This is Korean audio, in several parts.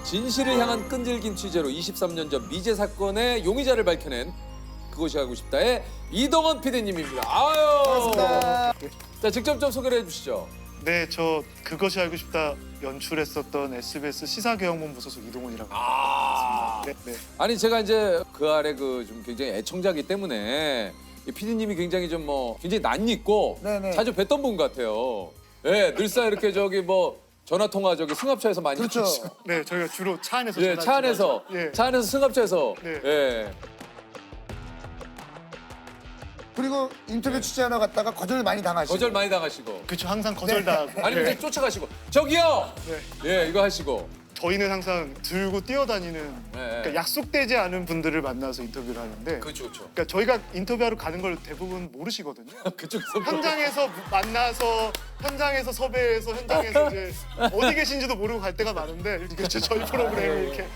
진실을 향한 끈질긴 취재로 23년 전 미제 사건의 용의자를 밝혀낸 그것이 알고 싶다의 이동원 PD님입니다. 아유. 반갑습니다. 자, 직접 좀 소개를 해주시죠. 네, 저 그것이 알고 싶다 연출했었던 SBS 시사교양본부 소속 이동훈이라고 합니다. 아. 네, 네. 아니 제가 이제 그 아래 그 좀 굉장히 애청자기 때문에 이 PD님이 굉장히 좀 뭐 굉장히 낯익고 네네. 자주 뵀던 분 같아요. 예, 늘상 이렇게 저기 뭐 전화 통화 저기 승합차에서 많이 그렇죠. 하시고. 네, 저희가 주로 차 안에서 예, 차 안에서 예. 차 안에서 승합차에서 네. 예. 그리고 인터뷰 취재하러 갔다가 거절 많이 당하시고. 거절 많이 당하시고. 그렇죠. 항상 거절당하고. 아니면 네. 이제 쫓아가시고 저기요. 네. 예, 이거 하시고. 저희는 항상 들고 뛰어다니는 그러니까 약속되지 않은 분들을 만나서 인터뷰를 하는데 그렇죠, 그렇죠. 그러니까 저희가 인터뷰하러 가는 걸 대부분 모르시거든요. 그쪽에서 현장에서 만나서 현장에서 섭외해서 현장에서 이제 어디 계신지도 모르고 갈 때가 많은데 이게 저희 프로그램이 이렇게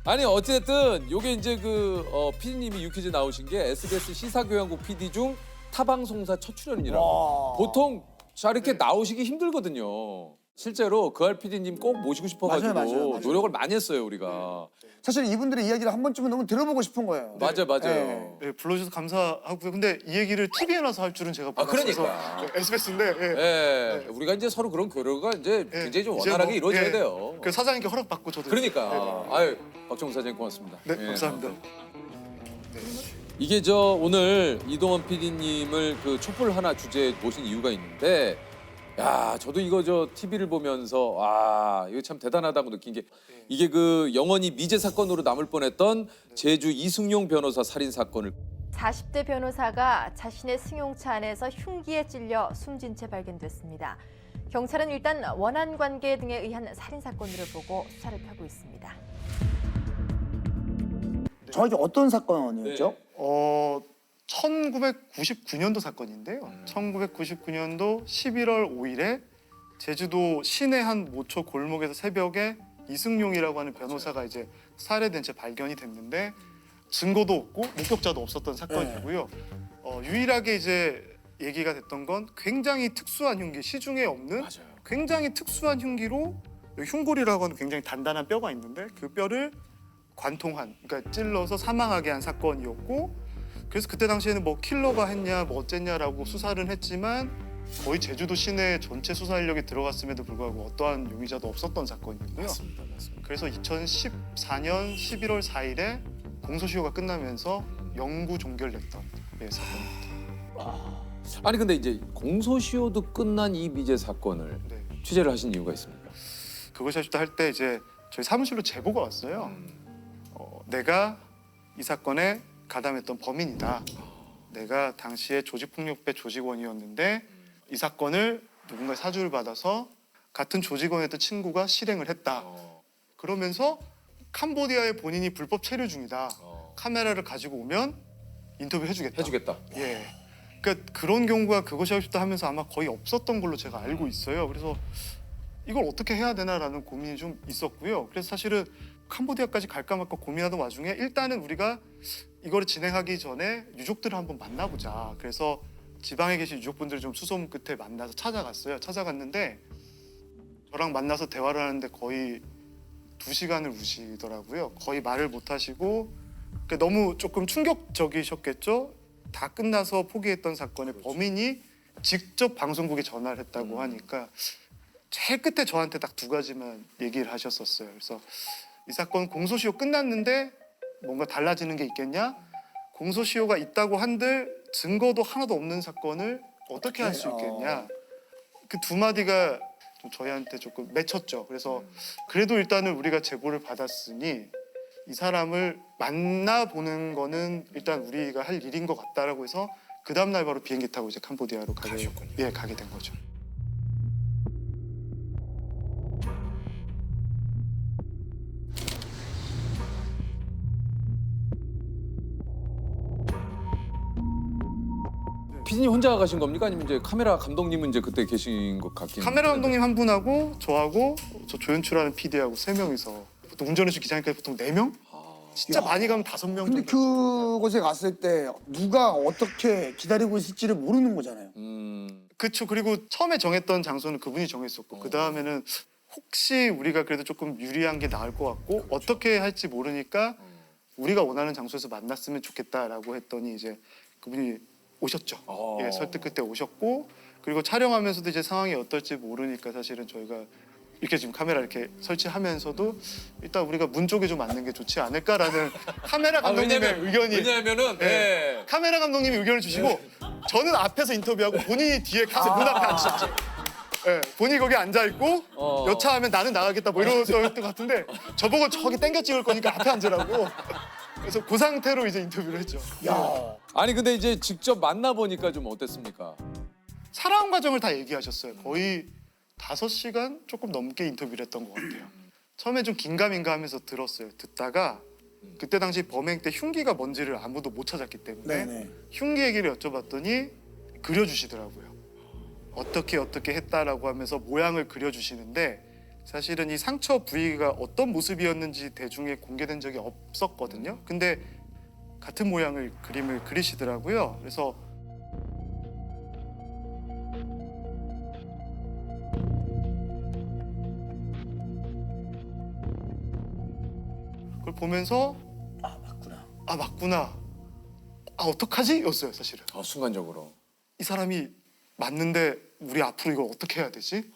아니 어찌됐든 요게 이제 그 PD님이 유퀴즈 나오신 게 SBS 시사교양국 PD 중 타방송사 첫 출연이라고. 와. 보통 자 이렇게 나오시기 힘들거든요. 실제로 그알 PD님 꼭 모시고 싶어가지고 맞아요. 노력을 많이 했어요 우리가. 사실 이분들의 이야기를 한 번쯤은 너무 들어보고 싶은 거예요. 맞아요. 네. 네, 불러주셔서 감사하고요. 근데 이 얘기를 TV에 나서 할 줄은 제가 몰랐어서 그러니까. SBS인데 예, 우리가 이제 서로 그런 교류가 이제 굉장히 좀 이제 원활하게 뭐, 이루어져야 예, 돼요. 그 사장님께 허락받고 저도 그러니까. 아유, 박정우 사장님 고맙습니다. 네, 예. 감사합니다. 이게 저 오늘 이동원 PD님을 그 촛불 하나 주제에 모신 이유가 있는데, 야 저도 이거 저 TV를 보면서 이거 참 대단하다고 느낀 게 이게 그 영원히 미제 사건으로 남을 뻔했던 제주 이승용 변호사 살인 사건을 40대 변호사가 자신의 승용차 안에서 흉기에 찔려 숨진 채 발견됐습니다. 경찰은 일단 원한 관계 등에 의한 살인 사건으로 보고 수사를 펴고 있습니다. 정확히 어떤 사건이었죠? 네. 1999년도 사건인데요. 1999년도 11월 5일에 제주도 시내 한 모초 골목에서 새벽에 이승용이라고 하는 변호사가 이제 살해된 채 발견이 됐는데 증거도 없고 목격자도 없었던 사건이고요. 유일하게 이제 얘기가 됐던 건 굉장히 특수한 흉기, 시중에 없는 맞아요. 굉장히 특수한 흉기로 흉골이라고 하는 굉장히 단단한 뼈가 있는데 그 뼈를 관통한, 그러니까 찔러서 사망하게 한 사건이었고 그래서 그때 당시에는 뭐 킬러가 했냐 뭐 어쨌냐라고 수사를 했지만 거의 제주도 시내 전체 수사 인력이 들어갔음에도 불구하고 어떠한 용의자도 없었던 사건이고요. 맞습니다. 그래서 2014년 11월 4일에 공소시효가 끝나면서 영구 종결됐던 사건입니다. 아니 근데 이제 공소시효도 끝난 이 미제 사건을 네. 취재를 하신 이유가 있습니까? 그것이 아쉽다 할 때 이제 저희 사무실로 제보가 왔어요. 내가 이 사건에 가담했던 범인이다. 내가 당시에 조직폭력배 조직원이었는데 이 사건을 누군가의 사주를 받아서 같은 조직원이었던 친구가 실행을 했다. 그러면서 캄보디아에 본인이 불법 체류 중이다. 카메라를 가지고 오면 인터뷰 해주겠다. 해주겠다. 예. 그러니까 그런 경우가 그것이 하고 싶다 하면서 아마 거의 없었던 걸로 제가 알고 있어요. 그래서 이걸 어떻게 해야 되나라는 고민이 좀 있었고요. 그래서 사실은 캄보디아까지 갈까 말까 고민하던 와중에 일단은 우리가 이거를 진행하기 전에 유족들을 한번 만나보자. 그래서 지방에 계신 유족분들 좀 수소문 끝에 만나서 찾아갔어요. 찾아갔는데 저랑 만나서 대화를 하는데 거의 2시간을 우시더라고요. 거의 말을 못 하시고 그러니까 너무 조금 충격적이셨겠죠. 다 끝나서 포기했던 사건의 범인이 직접 방송국에 전화를 했다고 하니까 제일 끝에 저한테 딱 2가지만 얘기를 하셨었어요. 그래서 이 사건 공소시효 끝났는데 뭔가 달라지는 게 있겠냐? 공소시효가 있다고 한들 증거도 하나도 없는 사건을 어떻게 할 수 있겠냐? 그 2마디가 좀 저희한테 조금 맺혔죠. 그래서 그래도 일단은 우리가 제보를 받았으니 이 사람을 만나보는 거는 일단 우리가 할 일인 것 같다라고 해서 그 다음 날 바로 비행기 타고 이제 캄보디아로 가게 된 거죠. PD님 혼자 가신 겁니까? 아니면 이제 카메라 감독님은 이제 그때 계신 것 같긴 카메라 한데. 감독님 한 분하고 저하고 저 조연출하는 PD하고 3명이서 보통 운전해줄 기자니까 보통 4명? 진짜 많이 가면 5명 근데 정도. 그곳에 갔을 때 누가 어떻게 기다리고 있을지를 모르는 거잖아요. 그쵸. 그리고 처음에 정했던 장소는 그분이 정했었고 그 다음에는 혹시 우리가 그래도 조금 유리한 게 나을 것 같고 어떻게 할지 모르니까 우리가 원하는 장소에서 만났으면 좋겠다라고 했더니 이제 그분이 오셨죠. 예, 설득 끝에 오셨고 그리고 촬영하면서도 이제 상황이 어떨지 모르니까 사실은 저희가 이렇게 지금 카메라 이렇게 설치하면서도 일단 우리가 문 쪽에 좀 앉는 게 좋지 않을까라는 카메라 감독님의 의견이 왜냐하면은 네. 카메라 감독님이 의견을 주시고 저는 앞에서 인터뷰하고 본인이 뒤에 가서 문 앞에 앉으셨죠. 네, 본인이 거기 앉아 있고 여차하면 나는 나가겠다 뭐 이러셨던 것 같은데 저보고 저기 땡겨 찍을 거니까 앞에 앉으라고. 그래서 그 상태로 이제 인터뷰를 했죠. 아니 근데 이제 직접 만나 보니까 좀 어땠습니까? 살아온 과정을 다 얘기하셨어요. 거의 5시간 조금 넘게 인터뷰를 했던 것 같아요. 처음에 좀 긴가민가 하면서 들었어요. 듣다가 그때 당시 범행 때 흉기가 뭔지를 아무도 못 찾았기 때문에 네네. 흉기 얘기를 여쭤봤더니 그려주시더라고요. 어떻게 했다라고 하면서 모양을 그려주시는데 사실은 이 상처 부위가 어떤 모습이었는지 대중에 공개된 적이 없었거든요. 근데 같은 모양을 그림을 그리시더라고요. 그래서 그걸 보면서 아 맞구나. 아 어떡하지? 였어요 사실은. 순간적으로. 이 사람이 맞는데 우리 앞으로 이걸 어떻게 해야 되지?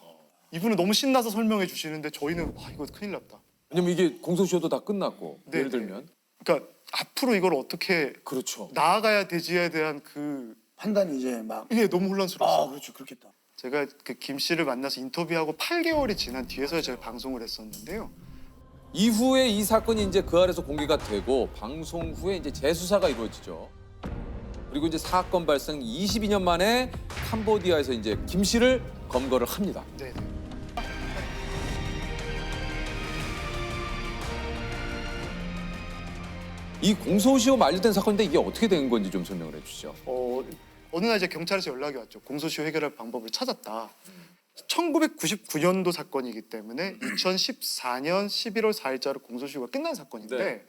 이분은 너무 신나서 설명해 주시는데 저희는 와 이거 큰일 났다. 왜냐면 이게 공소시효도 다 끝났고 네, 예를 네. 들면 그러니까 앞으로 이걸 어떻게 그렇죠. 나아가야 되지에 대한 그 판단이 이제 막. 이게 너무 혼란스러웠어요. 그렇죠. 그렇겠다. 제가 그 김 씨를 만나서 인터뷰하고 8개월이 지난 뒤에서 제가 방송을 했었는데요. 이후에 이 사건이 이제 그 아래서 공개가 되고 방송 후에 이제 재수사가 이루어지죠. 그리고 이제 사건 발생 22년 만에 캄보디아에서 이제 김 씨를 검거를 합니다. 네. 이 공소시효 만료된 사건인데 이게 어떻게 된 건지 좀 설명을 해주시죠. 어느 날 이제 경찰에서 연락이 왔죠. 공소시효 해결할 방법을 찾았다. 1999년도 사건이기 때문에 2014년 11월 4일자로 공소시효가 끝난 사건인데 네.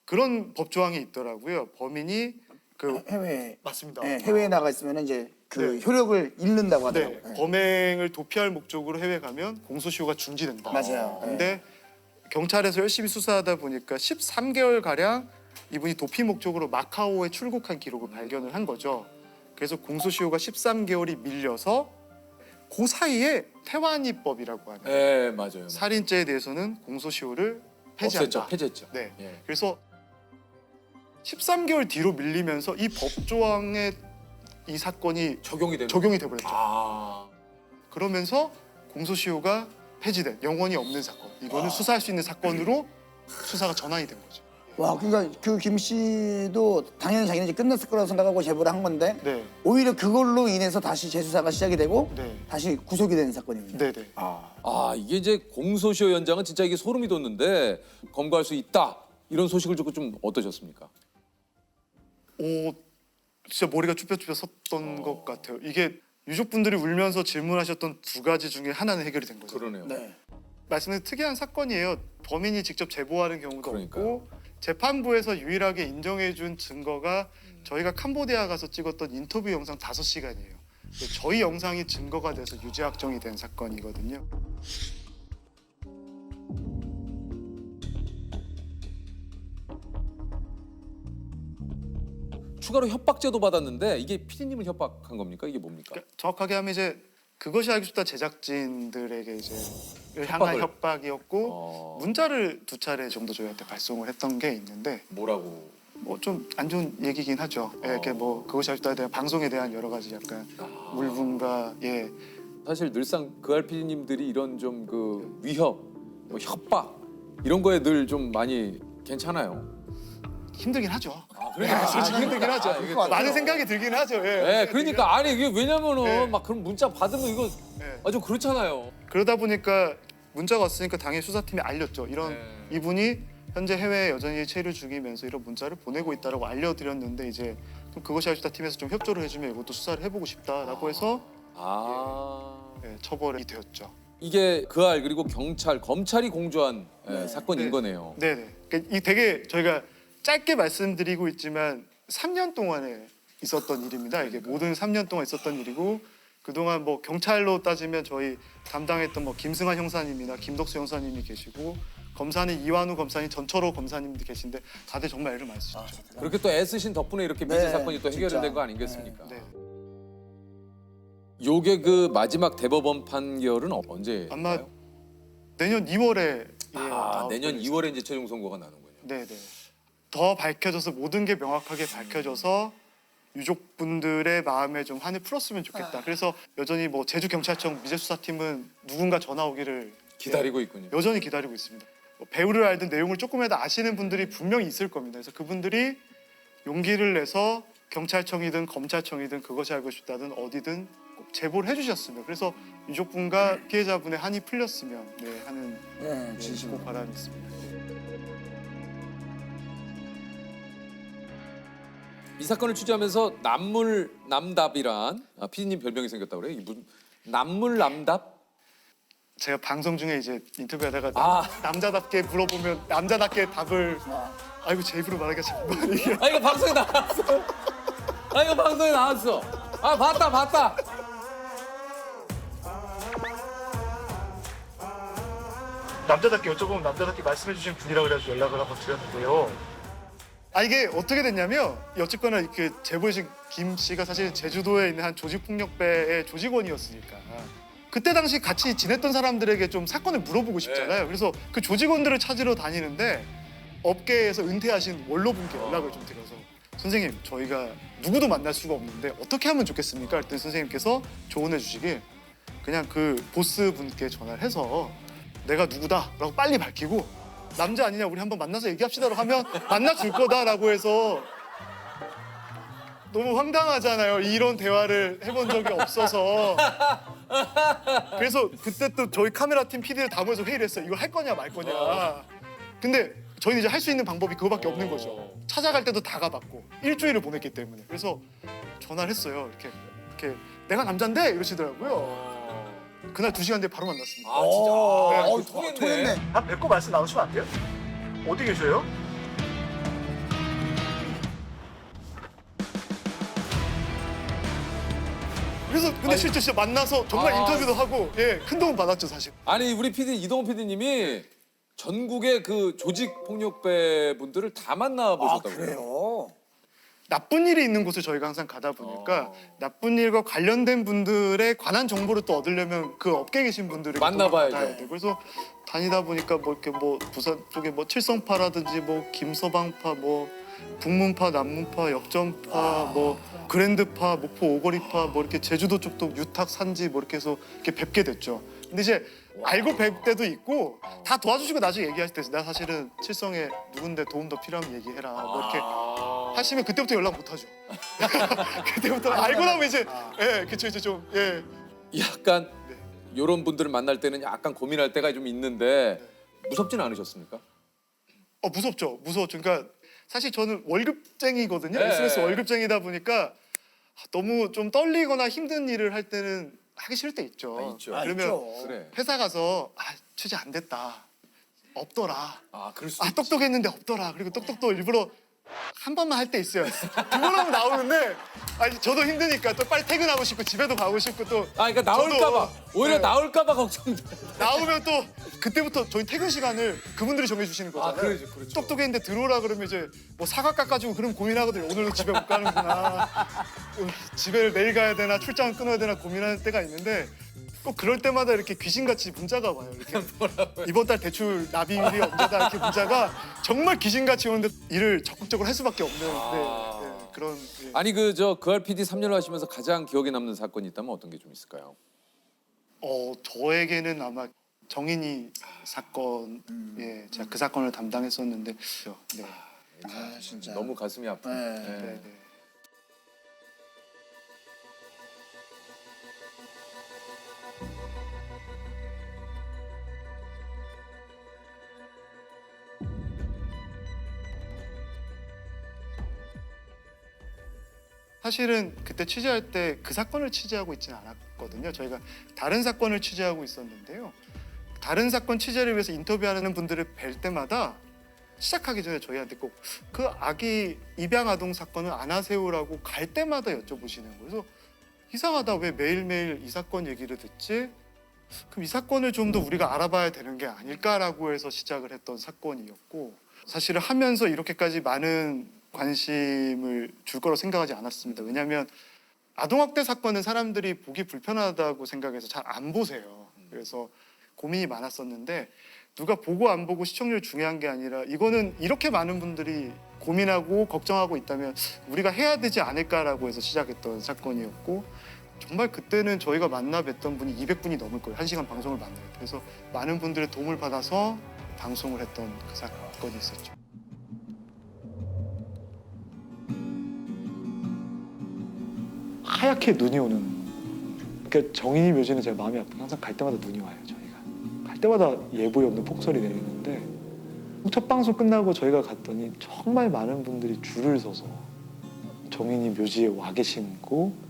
그런 법 조항이 있더라고요. 범인이 그 해외. 맞습니다. 네, 해외에 나가 있으면 이제 그 네. 효력을 잃는다고 네, 하더라고요. 네. 범행을 도피할 목적으로 해외 가면 공소시효가 중지된다. 맞아요. 근데 경찰에서 열심히 수사하다 보니까 13개월 가량 이분이 도피 목적으로 마카오에 출국한 기록을 발견을 한 거죠. 그래서 공소시효가 13개월이 밀려서 그 사이에 태완이법이라고 하는 네, 맞아요. 살인죄에 대해서는 공소시효를 폐지한다. 폐지했죠. 네. 예. 그래서 13개월 뒤로 밀리면서 이 법조항에 이 사건이 적용이 되는. 적용이 돼버렸죠. 아. 그러면서 공소시효가 폐지된 영원히 없는 사건. 이거는 수사할 수 있는 사건으로 수사가 전환이 된 거죠. 와, 그러니까 그 김 씨도 당연히 자기는 이제 끝났을 거라고 생각하고 제보를 한 건데 네, 오히려 그걸로 인해서 다시 재수사가 시작이 되고 네, 다시 구속이 되는 사건입니다. 네, 네. 아, 이게 이제 공소시효 연장은 진짜 이게 소름이 돋는데 검거할 수 있다. 이런 소식을 듣고 좀 어떠셨습니까? 진짜 머리가 쭈뼛쭈뼛 섰던 것 같아요. 이게 유족분들이 울면서 질문하셨던 두 가지 중에 하나는 해결이 된 거죠. 그러네요. 네. 말씀드린 특이한 사건이에요. 범인이 직접 제보하는 경우도 그러니까요. 없고 재판부에서 유일하게 인정해준 증거가 저희가 캄보디아 가서 찍었던 인터뷰 영상 5시간이에요. 저희 영상이 증거가 돼서 유죄 확정이 된 사건이거든요. 추가로 협박죄도 받았는데 이게 피디님을 협박한 겁니까? 이게 뭡니까? 그러니까 정확하게 하면 이제 그것이 알고 싶다 제작진들에게 이제 향한 협박이었고 문자를 2차례 정도 저희한테 발송을 했던 게 있는데 뭐라고? 뭐 좀 안 좋은 얘기긴 하죠. 예, 이렇게 뭐 그것이 알고 싶다에 대한 방송에 대한 여러 가지 약간 울분과 예. 사실 늘상 그알 피디님들이 이런 좀 그 위협, 뭐 협박 이런 거에 늘 좀 많이 괜찮아요. 힘들긴 하죠. 그러니까 솔직히 힘들긴 하죠. 그럴 것 같아요. 많은 생각이 들긴 하죠. 예. 네, 그러니까 아니 이게 왜냐면은 네. 막 그런 문자 받으면 이거 예. 아주 그렇잖아요. 그러다 보니까 문자가 왔으니까 당연히 수사팀이 알렸죠. 이런 네. 이분이 현재 해외에 여전히 체류 중이면서 이런 문자를 보내고 있다라고 알려드렸는데 이제 좀 그것이 알고 싶다 팀에서 좀 협조를 해주면 이것도 수사를 해보고 싶다라고 해서 예, 처벌이 되었죠. 이게 그알 그리고 경찰, 검찰이 공조한 사건인 네. 거네요. 네네. 그러니까 이 되게 저희가 짧게 말씀드리고 있지만 3년 동안에 있었던 일입니다. 이게 모든 3년 동안 있었던 일이고 그동안 뭐 경찰로 따지면 저희 담당했던 뭐 김승환 형사님이나 김덕수 형사님이 계시고 검사는 이완우 검사님, 전철호 검사님도 계신데 다들 정말 애를 많이 쓰셨죠. 그렇게 또 애쓰신 덕분에 이렇게 미제 네, 사건이 또 해결이 진짜. 된 거 아니겠습니까? 네. 요게 그 마지막 대법원 판결은 언제? 아마 내년 2월에 내년 2월에 이제 최종 선고가 나는군요. 네네. 더 밝혀져서 모든 게 명확하게 밝혀져서 유족분들의 마음에 좀 한을 풀었으면 좋겠다. 그래서 여전히 뭐 제주경찰청 미제수사팀은 누군가 전화 오기를 기다리고 있군요. 여전히 기다리고 있습니다. 뭐 배우를 알든 내용을 조금이라도 아시는 분들이 분명히 있을 겁니다. 그래서 그분들이 용기를 내서 경찰청이든 검찰청이든 그것이 알고 싶다든 어디든 꼭 제보를 해주셨으면, 그래서 유족분과 피해자분의 한이 풀렸으면 하는 네, 진심으로. 꼭 바람이 있습니다. 이 사건을 취재하면서 남물남답이란 피디님 별명이 생겼다고 그래요? 이게 무슨 남물남답? 제가 방송 중에 이제 인터뷰하다가 아. 남자답게 물어보면 남자답게 답을 아이고 제 입으로 말하기가 정말 이게 아 이거 방송에 나왔어. 아 이거 방송에 나왔어. 아 봤다. 남자답게 여쭤보면 남자답게 말씀해 주신 분이라 그래서 연락을 한번 드렸는데요. 아 이게 어떻게 됐냐면 어쨌거나 이렇게 제보해주신 김 씨가 사실 제주도에 있는 한 조직폭력배의 조직원이었으니까 그때 당시 같이 지냈던 사람들에게 좀 사건을 물어보고 싶잖아요. 그래서 그 조직원들을 찾으러 다니는데 업계에서 은퇴하신 원로분께 연락을 좀 드려서 선생님 저희가 누구도 만날 수가 없는데 어떻게 하면 좋겠습니까? 그랬더니 선생님께서 조언해 주시길 그냥 그 보스분께 전화를 해서 내가 누구다라고 빨리 밝히고 남자 아니냐 우리 한번 만나서 얘기합시다라고 하면 만나줄 거다라고 해서 너무 황당하잖아요. 이런 대화를 해본 적이 없어서. 그래서 그때 또 저희 카메라팀 PD를 다 모여서 회의를 했어요. 이걸 할 거냐 말 거냐. 근데 저희는 이제 할 수 있는 방법이 그거밖에 없는 거죠. 찾아갈 때도 다 가봤고 일주일을 보냈기 때문에. 그래서 전화를 했어요. 이렇게 내가 남잔데 이러시더라고요. 그날 2시간 뒤에 바로 만났습니다. 아 진짜. 통했네. 한 뵙고 말씀 나누시면 안 돼요? 어디 계셔요? 그래서 근데 실제 진짜 만나서 정말 아. 인터뷰도 하고 큰 도움 받았죠 사실. 아니 우리 PD 이동훈 PD님이 전국의 그 조직 폭력배 분들을 다 만나보셨다고요? 그래요? 나쁜 일이 있는 곳을 저희가 항상 가다 보니까 나쁜 일과 관련된 분들에 관한 정보를 또 얻으려면 그 업계에 계신 분들을 만나봐야죠. 만나야 돼요. 그래서 다니다 보니까 뭐 이렇게 뭐 부산 쪽에 뭐 칠성파라든지 뭐 김서방파 뭐 북문파, 남문파, 역전파, 뭐 그랜드파, 목포 오거리파, 뭐 이렇게 제주도 쪽도 유탁 산지 뭐 이렇게 해서 이렇게 뵙게 됐죠. 근데 이제 알고 뵐 때도 있고 다 도와주시고 나중에 얘기하실 때 나 사실은 칠성에 누군데 도움 더 필요하면 얘기해라 뭐 이렇게 하시면 그때부터 연락 못 하죠. 그때부터 알고 나면 이제 그쵸 이제 좀 약간 이런 분들을 만날 때는 약간 고민할 때가 좀 있는데 무섭진 않으셨습니까? 무섭죠. 그러니까 사실 저는 월급쟁이거든요. 네. SNS 월급쟁이다 보니까 너무 좀 떨리거나 힘든 일을 할 때는 하기 싫을 때 있죠. 있죠. 그러면 있죠. 그래. 회사 가서 취재 안 됐다. 없더라. 그럴 수 똑똑했는데 없더라. 그리고 똑똑도 일부러 한 번만 할 때 있어요. 2번 하면 나오는데 저도 힘드니까 또 빨리 퇴근하고 싶고 집에도 가고 싶고 또 그러니까 나올까봐 오히려 네. 나올까봐 걱정돼. 나오면 또 그때부터 저희 퇴근 시간을 그분들이 정해주시는 거잖아요. 그렇죠. 똑똑했는데 들어오라 그러면 이제 뭐 사과 깎아주고 그럼 고민하거든요. 오늘은 집에 못 가는구나. 집에 내일 가야 되나 출장 끊어야 되나 고민하는 때가 있는데 꼭 그럴 때마다 이렇게 귀신같이 문자가 와요. 이렇게 이번 달 대출 납입이 언제다 이렇게 문자가 정말 귀신같이 오는데 일을 적극적으로 할 수밖에 없는 그런. 아니 그 PD 3년을 하시면서 가장 기억에 남는 사건이 있다면 어떤 게 좀 있을까요? 저에게는 아마 정인이 사건, 제가 그 사건을 담당했었는데, 네. 진짜. 너무 가슴이 아픈. 네. 네. 사실은 그때 취재할 때 그 사건을 취재하고 있지는 않았거든요. 저희가 다른 사건을 취재하고 있었는데요. 다른 사건 취재를 위해서 인터뷰하는 분들을 뵐 때마다 시작하기 전에 저희한테 꼭 그 아기 입양 아동 사건은 안 하세요라고 갈 때마다 여쭤보시는 거예요. 그래서 이상하다. 왜 매일매일 이 사건 얘기를 듣지? 그럼 이 사건을 좀 더 우리가 알아봐야 되는 게 아닐까라고 해서 시작을 했던 사건이었고, 사실은 하면서 이렇게까지 많은 관심을 줄 거라고 생각하지 않았습니다. 왜냐하면 아동학대 사건은 사람들이 보기 불편하다고 생각해서 잘 안 보세요. 그래서 고민이 많았었는데, 누가 보고 안 보고 시청률 중요한 게 아니라 이거는 이렇게 많은 분들이 고민하고 걱정하고 있다면 우리가 해야 되지 않을까라고 해서 시작했던 사건이었고, 정말 그때는 저희가 만나 뵀던 분이 200분이 넘을 거예요. 1시간 방송을 만나요. 그래서 많은 분들의 도움을 받아서 방송을 했던 그 사건이 있었죠. 하얗게 눈이 오는, 그러니까 정인이 묘지는 제가 마음이 아프고 항상 갈 때마다 눈이 와요. 저희가 갈 때마다 예보에 없는 폭설이 내리는데, 첫 방송 끝나고 저희가 갔더니 정말 많은 분들이 줄을 서서 정인이 묘지에 와 계시고,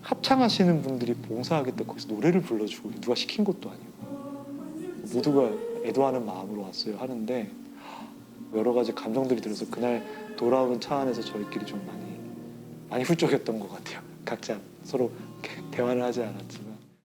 합창하시는 분들이 봉사하겠다 거기서 노래를 불러주고, 누가 시킨 것도 아니고 모두가 애도하는 마음으로 왔어요 하는데, 여러 가지 감정들이 들어서 그날 돌아오는 차 안에서 저희끼리 좀 많이 훌쩍였던 것 같아요. 각자 서로 대화를 하지 않았지만.